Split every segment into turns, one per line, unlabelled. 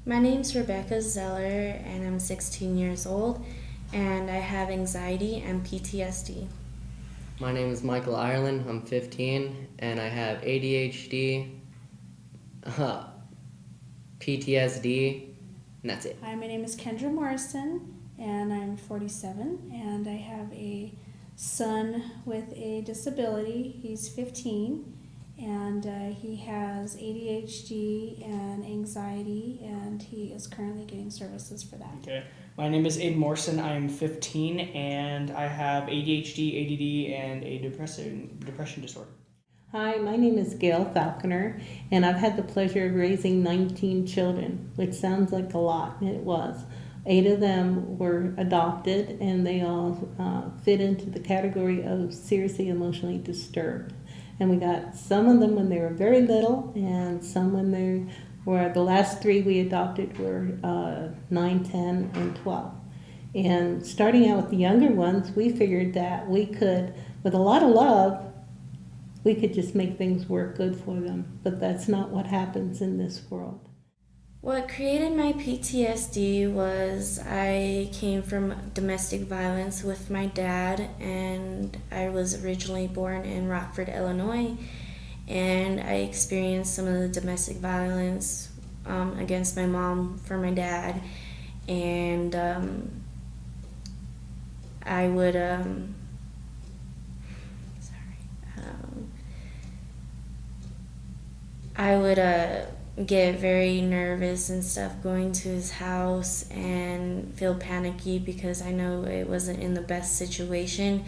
My name's Rebecca Zeller, and I'm 16 years old, and I have anxiety and PTSD.
My name is Michael Ireland. I'm 15 and I have ADHD, uh, PTSD, and that's it.
Hi, my name is Kendra Morrison, and I'm 47, and I have a son with a disability. He's 15, and he has ADHD and anxiety, and he is currently getting services for that.
Okay. My name is Aiden Morrison. I am 15 and I have ADHD, ADD, and a depression disorder.
Hi, my name is Gail Falconer, and I've had the pleasure of raising 19 children, which sounds like a lot, and it was. 8 of them were adopted, and they all fit into the category of seriously emotionally disturbed. And we got some of them when they were very little, and some when they were, the last 3 we adopted were 9, 10, and 12. And starting out with the younger ones, we figured that we could, with a lot of love, we could just make things work good for them. But that's not what happens in this world.
What created my PTSD was I came from domestic violence with my dad, and I was originally born in Rockford, Illinois, and I experienced some of the domestic violence against my mom from my dad, and I would I would get very nervous and stuff going to his house and feel panicky because I know it wasn't in the best situation,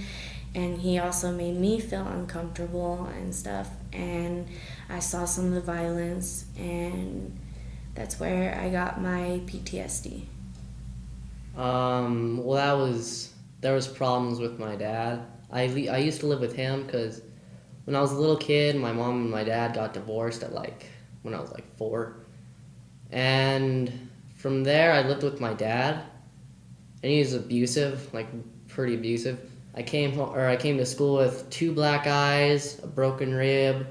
and he also made me feel uncomfortable and stuff, and I saw some of the violence, and that's where I got my PTSD.
Well, there was problems with my dad. I used to live with him because when I was a little kid, my mom and my dad got divorced when I was 4. And from there, I lived with my dad, and he was abusive, pretty abusive. I came to school with 2 black eyes, a broken rib,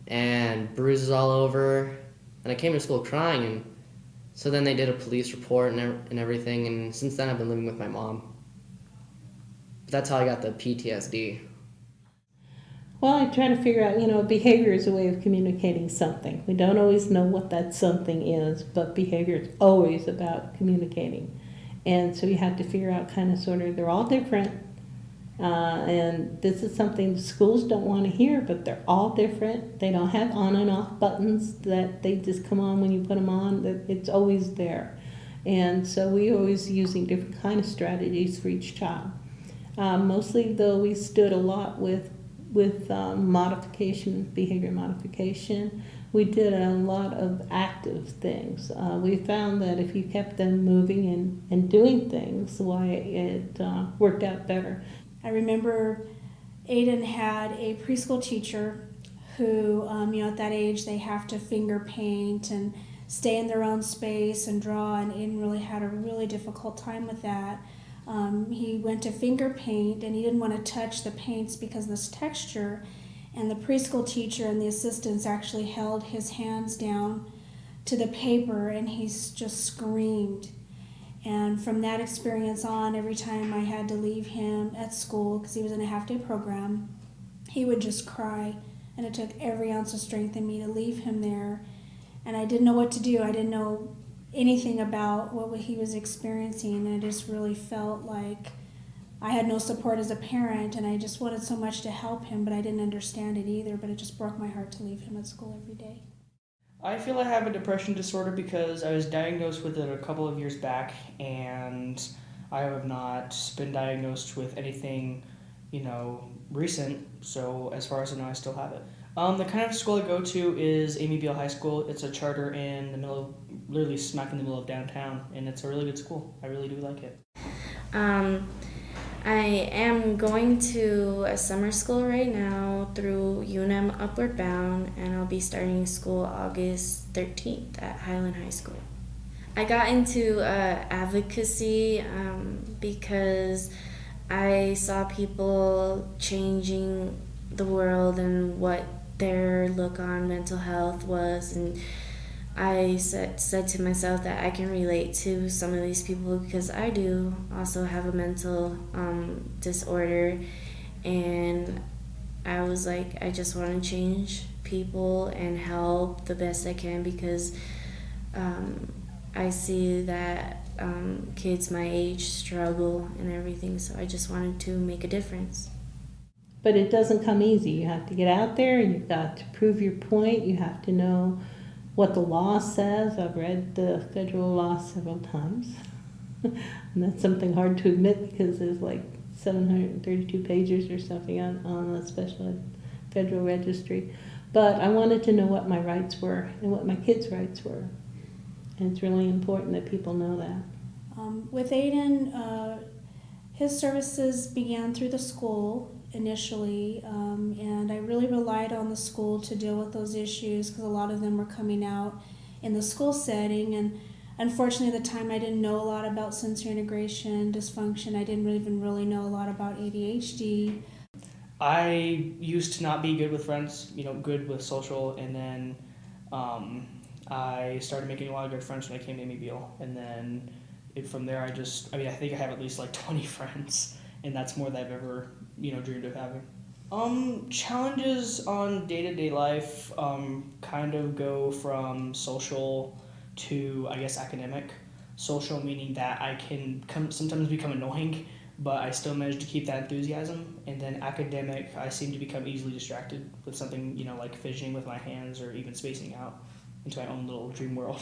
and bruises all over. And I came to school crying, and so then they did a police report and everything. And since then, I've been living with my mom. But that's how I got the PTSD.
Well, I try to figure out, behavior is a way of communicating something. We don't always know what that something is, but behavior is always about communicating. And so you have to figure out they're all different. And this is something the schools don't want to hear, but they're all different. They don't have on and off buttons that they just come on when you put them on. It's always there. And so we're always using different kind of strategies for each child. Mostly, though, we stood a lot with modification, behavior modification. We did a lot of active things. We found that if you kept them moving and doing things, it worked out better.
I remember Aiden had a preschool teacher who, at that age, they have to finger paint and stay in their own space and draw, and Aiden really had a really difficult time with that. He went to finger paint, and he didn't want to touch the paints because of this texture, and the preschool teacher and the assistants actually held his hands down to the paper, and he just screamed. And from that experience on, every time I had to leave him at school, because he was in a half-day program, he would just cry, and it took every ounce of strength in me to leave him there. And I didn't know what to do. I didn't know anything about what he was experiencing, and I just really felt like I had no support as a parent, and I just wanted so much to help him, but I didn't understand it either. But it just broke my heart to leave him at school every day.
I feel I have a depression disorder because I was diagnosed with it a couple of years back, and I have not been diagnosed with anything, recent. So as far as I know, I still have it. The kind of school I go to is Amy Beale High School. It's a charter in the middle, literally smack in the middle of downtown, and it's a really good school. I really do like it.
I am going to a summer school right now through UNM Upward Bound, and I'll be starting school August 13th at Highland High School. I got into advocacy because I saw people changing the world and what their look on mental health was, and I said to myself that I can relate to some of these people because I do also have a mental disorder, and I was like, I just want to change people and help the best I can because I see that kids my age struggle and everything, so I just wanted to make a difference.
But it doesn't come easy. You have to get out there, you've got to prove your point, you have to know what the law says. I've read the federal law several times. And that's something hard to admit because there's like 732 pages or something on a special federal registry. But I wanted to know what my rights were and what my kids' rights were. And it's really important that people know that.
With Aiden, his services began through the school initially, and I really relied on the school to deal with those issues because a lot of them were coming out in the school setting. And unfortunately, at the time, I didn't know a lot about sensory integration dysfunction. I didn't even really know a lot about ADHD.
I used to not be good with friends, good with social, and then I started making a lot of good friends when I came to Amy Beal, and then from there I think I have at least like 20 friends, and that's more than I've ever dreamed of having. Challenges on day-to-day life kind of go from social to, I guess, academic. Social meaning that I can sometimes become annoying, but I still manage to keep that enthusiasm. And then academic, I seem to become easily distracted with something, like fidgeting with my hands or even spacing out into my own little dream world.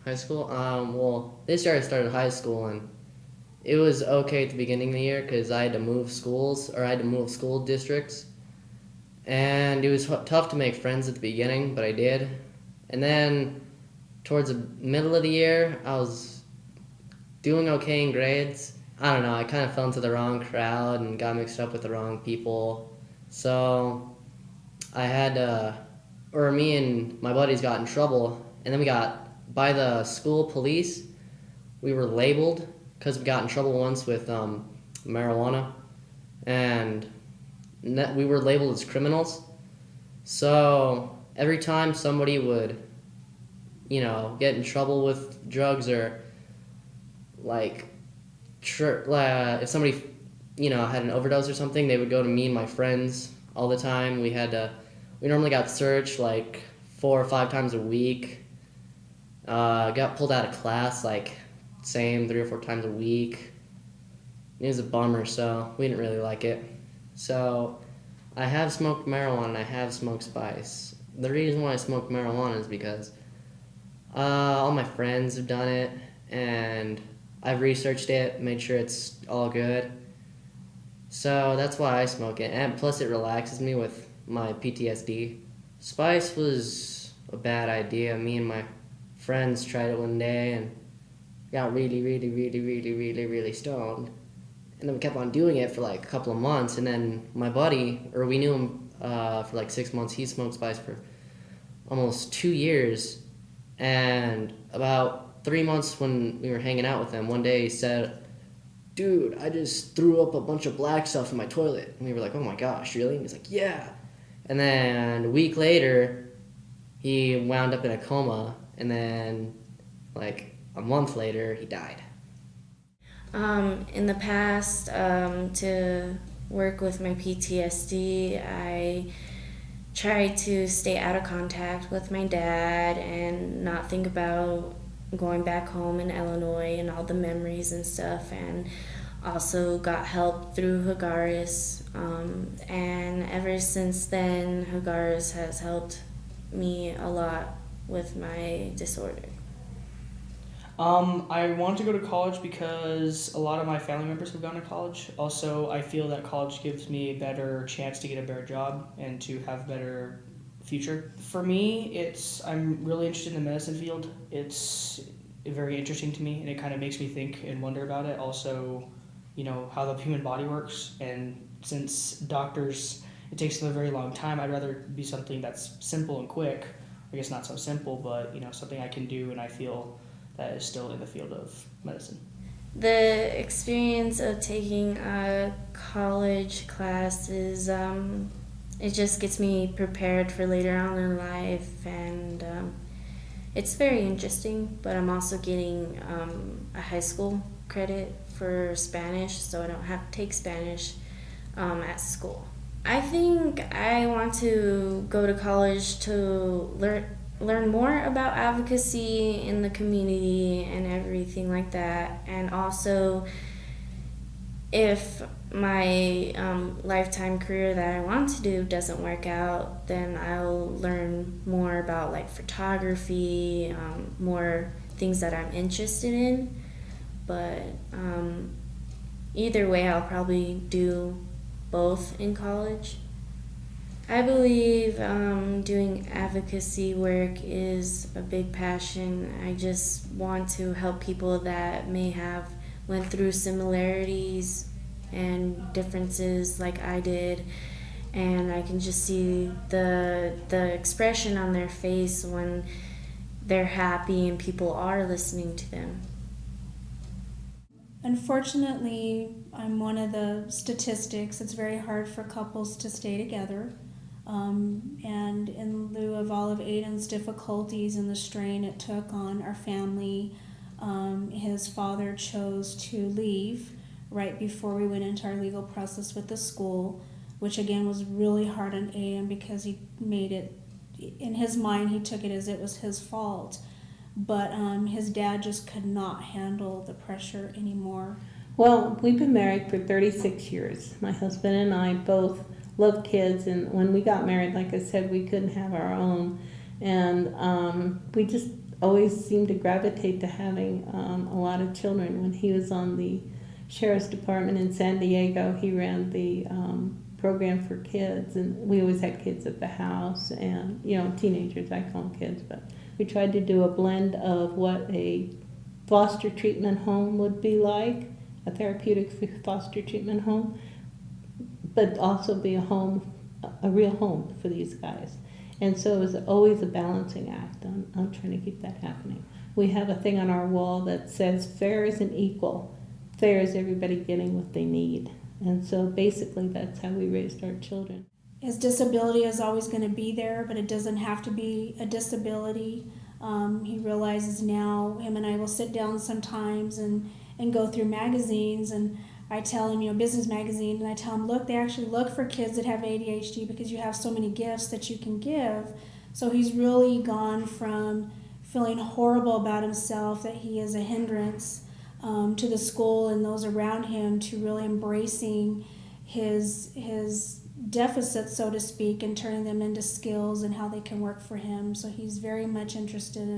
High school? Well, this year I started high school, and it was okay at the beginning of the year because I had to move schools, or I had to move school districts. And it was tough to make friends at the beginning, but I did. And then towards the middle of the year, I was doing okay in grades. I don't know, I kind of fell into the wrong crowd and got mixed up with the wrong people. So I had me and my buddies got in trouble, and then we got, by the school police, we were labeled because we got in trouble once with marijuana, and we were labeled as criminals. So every time somebody would, get in trouble with drugs, or if somebody, had an overdose or something, they would go to me and my friends all the time. We normally got searched like 4 or 5 times a week. Got pulled out of class same 3 or 4 times a week. It was a bummer, so we didn't really like it. So I have smoked marijuana and I have smoked spice. The reason why I smoked marijuana is because all my friends have done it, and I've researched it, made sure it's all good. So that's why I smoke it, and plus it relaxes me with my PTSD. Spice was a bad idea. Me and my friends tried it one day and got really, really, really, really, really, really stoned. And then we kept on doing it for a couple of months, and then my buddy, we knew him for 6 months, he smoked spice for almost 2 years. And about 3 months when we were hanging out with him, one day he said, "Dude, I just threw up a bunch of black stuff in my toilet." And we were like, "Oh my gosh, really?" And he's like, "Yeah." And then a week later, he wound up in a coma, and then a month later, he died.
In the past, to work with my PTSD, I tried to stay out of contact with my dad and not think about going back home in Illinois and all the memories and stuff, and also got help through Hagaris. And ever since then, Hagaris has helped me a lot with my disorder.
I want to go to college because a lot of my family members have gone to college. Also, I feel that college gives me a better chance to get a better job and to have a better future. For me, I'm really interested in the medicine field. It's very interesting to me, and it kind of makes me think and wonder about it. Also, how the human body works. And since doctors, it takes them a very long time, I'd rather be something that's simple and quick. I guess not so simple, but something I can do, and I feel that is still in the field of medicine.
The experience of taking a college class is, it just gets me prepared for later on in life, and it's very interesting, but I'm also getting a high school credit for Spanish, so I don't have to take Spanish at school. I think I want to go to college to learn more about advocacy in the community and everything like that, and also if my lifetime career that I want to do doesn't work out, then I'll learn more about like photography, more things that I'm interested in. But either way, I'll probably do both in college. I believe doing advocacy work is a big passion. I just want to help people that may have went through similarities and differences like I did, and I can just see the expression on their face when they're happy and people are listening to them.
Unfortunately, I'm one of the statistics. It's very hard for couples to stay together. And in lieu of all of Aiden's difficulties and the strain it took on our family, his father chose to leave right before we went into our legal process with the school, which again was really hard on Aiden because he made it, in his mind, he took it as it was his fault. But his dad just could not handle the pressure anymore.
Well, we've been married for 36 years. My husband and I both love kids, and when we got married, like I said, we couldn't have our own. And we just always seemed to gravitate to having a lot of children. When he was on the Sheriff's Department in San Diego, he ran the program for kids, and we always had kids at the house, and, you know, teenagers, I call them kids, but we tried to do a blend of what a foster treatment home would be like, a therapeutic foster treatment home, but also be a home, a real home for these guys. And so it was always a balancing act on trying to keep that happening. We have a thing on our wall that says fair isn't equal. Fair is everybody getting what they need. And so basically that's how we raised our children.
His disability is always going to be there, but it doesn't have to be a disability. He realizes now, him and I will sit down sometimes and go through magazines, and I tell him, you know, business magazine, and I tell him, look, they actually look for kids that have ADHD because you have so many gifts that you can give. So he's really gone from feeling horrible about himself, that he is a hindrance to the school and those around him, to really embracing his deficits, so to speak, and turning them into skills and how they can work for him. So he's very much interested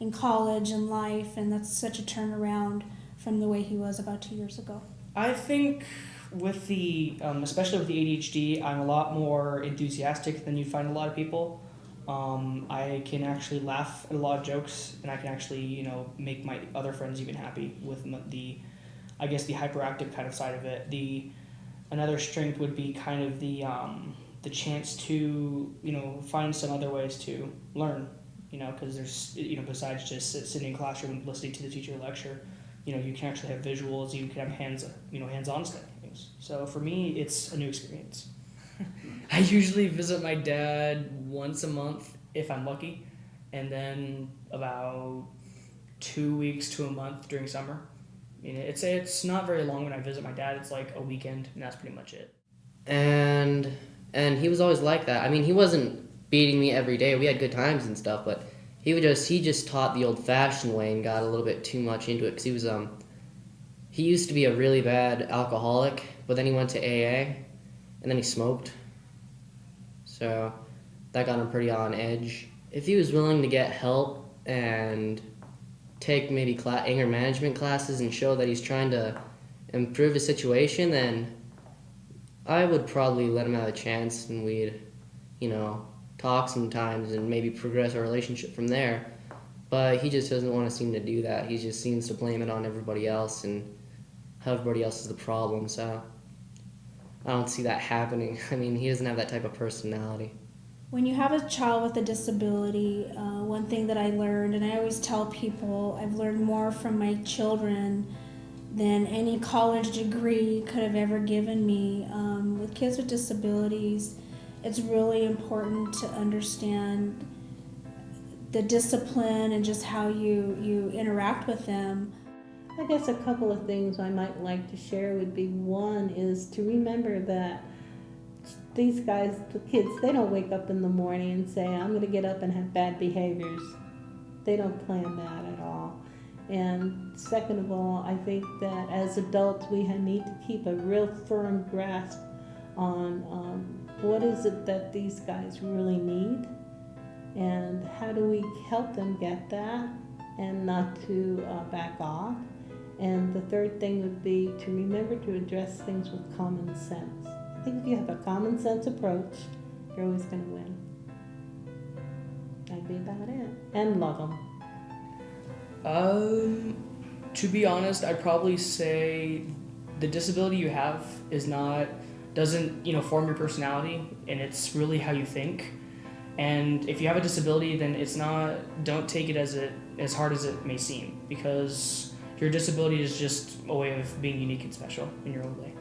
in college and life, and that's such a turnaround from the way he was about 2 years ago.
I think with the, especially with the ADHD, I'm a lot more enthusiastic than you find a lot of people. I can actually laugh at a lot of jokes, and I can actually, you know, make my other friends even happy with the hyperactive kind of side of it. Another strength would be kind of the chance to, you know, find some other ways to learn, you know, because there's, you know, besides just sitting in a classroom and listening to the teacher lecture, you know, you can actually have visuals, you can have hands-on things. So for me, it's a new experience. I usually visit my dad once a month if I'm lucky, and then about 2 weeks to a month during summer. You know, it's not very long when I visit my dad. It's like a weekend, and that's pretty much it.
And he was always like that. I mean, he wasn't beating me every day. We had good times and stuff, but he just taught the old-fashioned way and got a little bit too much into it, because he used to be a really bad alcoholic, but then he went to AA, and then he smoked. So that got him pretty on edge. If he was willing to get help and take maybe anger management classes and show that he's trying to improve his situation, then I would probably let him have a chance, and we'd, you know, talk sometimes and maybe progress our relationship from there. But he just doesn't want to seem to do that. He just seems to blame it on everybody else, and how everybody else is the problem. So I don't see that happening. I mean, he doesn't have that type of personality.
When you have a child with a disability, one thing that I learned, and I always tell people, I've learned more from my children than any college degree could have ever given me. With kids with disabilities, it's really important to understand the discipline and just how you interact with them.
I guess a couple of things I might like to share would be, one is to remember that these guys, the kids, they don't wake up in the morning and say, I'm going to get up and have bad behaviors. They don't plan that at all. And second of all, I think that as adults we need to keep a real firm grasp on what is it that these guys really need, and how do we help them get that and not to back off. And the third thing would be to remember to address things with common sense. I think if you have a common sense approach, you're always going to win. That'd be about it. And love them.
To be honest, I'd probably say the disability you have doesn't form your personality, and it's really how you think. And if you have a disability, then don't take it as hard as it may seem, because your disability is just a way of being unique and special in your own way.